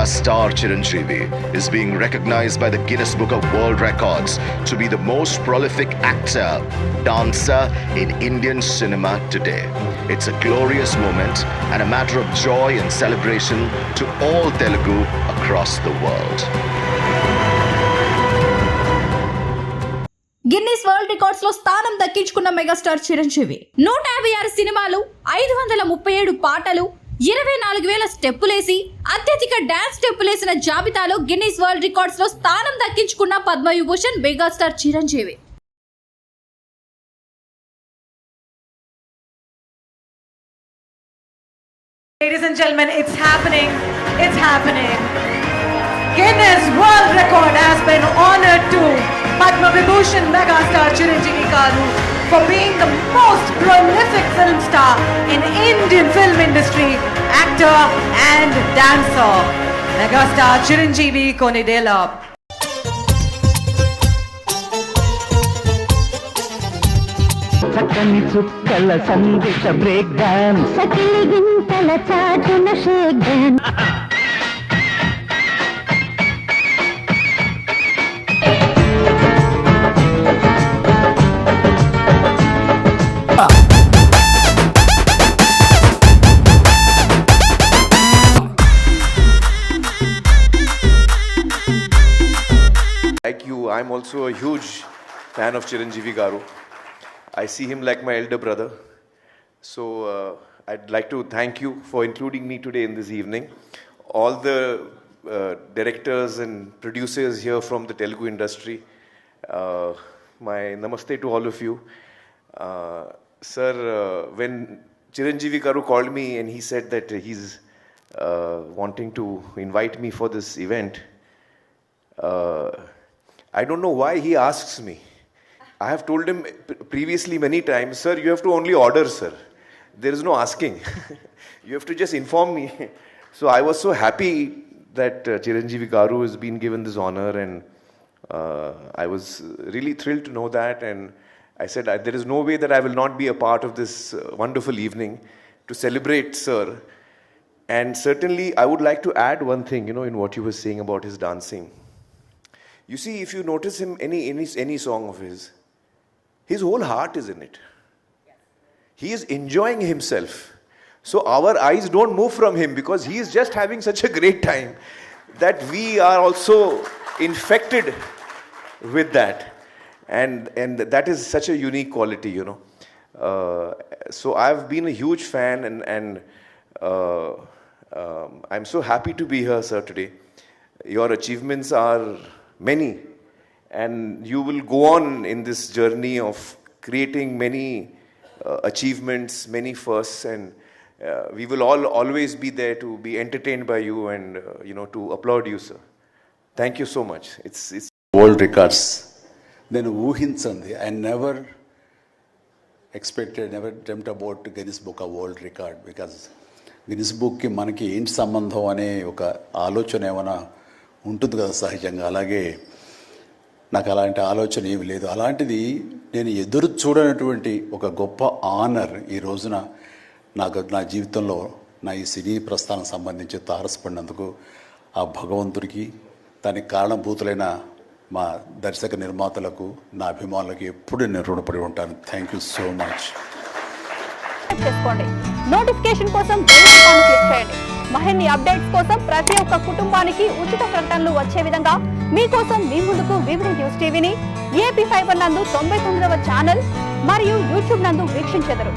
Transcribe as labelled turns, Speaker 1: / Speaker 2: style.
Speaker 1: Megastar Chiranjeevi is being recognized by the Guinness Book of World Records to be the most prolific actor, dancer in Indian cinema today. It's a glorious moment and a matter of joy and celebration to all Telugu across the world.
Speaker 2: Guinness world records లో స్థానం దక్కించుకున్న megastar Chiranjeevi 156 సినిమాలు, 537 పాటలు, 24,000 స్టెప్పులేసి అత్యధిక dance స్టెప్పులేసిన జాబితాలో Guinness world records లో స్థానం దక్కించుకున్న Padma Vibhushan megastar Chiranjeevi.
Speaker 3: Ladies and gentlemen, it's happening. It's happening. Guinness World Record has been honored to Padma Vibhushan megastar Chiranjeevi Garu for being the most prolific film star in Indian film industry, actor and dancer. Megastar Chiranjeevi Konidela.
Speaker 4: చక్కని చుక్కల సందేశ break dance,
Speaker 5: సకిలి గింతల చాటున shake dance.
Speaker 6: Like you, I'm also a huge fan of Chiranjeevi Garu. I see him like my elder brother. So I'd like to thank you for including me today in this evening. All the directors and producers here from the Telugu industry, my namaste to all of you. Sir, when Chiranjeevi Garu called me and he said that he's wanting to invite me for this event, I don't know why he asks me. I have told him previously many times, sir, you have to only order, sir. There is no asking. You have to just inform me. So I was so happy that Chiranjeevi Garu has been given this honor, and I was really thrilled to know that. And I said, there is no way that I will not be a part of this wonderful evening to celebrate sir. And certainly I would like to add one thing, in what you were saying about his dancing. You see, if you notice him, any song of his whole heart is in it. He is enjoying himself. So our eyes don't move from him because he is just having such a great time that we are also infected with that. And that is such a unique quality, So I've been a huge fan and I'm so happy to be here, sir, today. Your achievements are many, and you will go on in this journey of creating many achievements, many firsts, and we will always be there to be entertained by you and to applaud you, sir. Thank you so much. It's
Speaker 7: world records. Then ఊహించండి. I never expected, never dreamt about Guinness Book of World Record, because Guinness బుక్కి మనకి ఏంటి సంబంధం అనే ఒక ఆలోచన ఏమైనా ఉంటుంది కదా సహజంగా. అలాగే నాకు అలాంటి ఆలోచన ఏమి లేదు. అలాంటిది నేను ఎదురు చూడనటువంటి ఒక గొప్ప ఆనర్ ఈ రోజున నా జీవితంలో నా ఈ సినీ ప్రస్థానం సంబంధించి తారసపడినందుకు ఆ భగవంతుడికి, దానికి కారణభూతులైన మా దర్శక నిర్మాతలకు, నా అభిమానులకు ఎప్పుడు నేను రుణపడి ఉంటాను. Thank you so much.
Speaker 8: Notification కోసం బెల్ ఐకాన్ క్లిక్ చేయండి. మరిన్ని అప్డేట్స్ కోసం ప్రతి ఒక్క కుటుంబానికి ఉచిత ప్రకటనలు వచ్చే విధంగా మీకోసం మీ ముందుకు వివిధ న్యూస్ టీవీని AP5 నందు 99వ ఛానల్ మరియు యూట్యూబ్ నందు వీక్షించెదరు.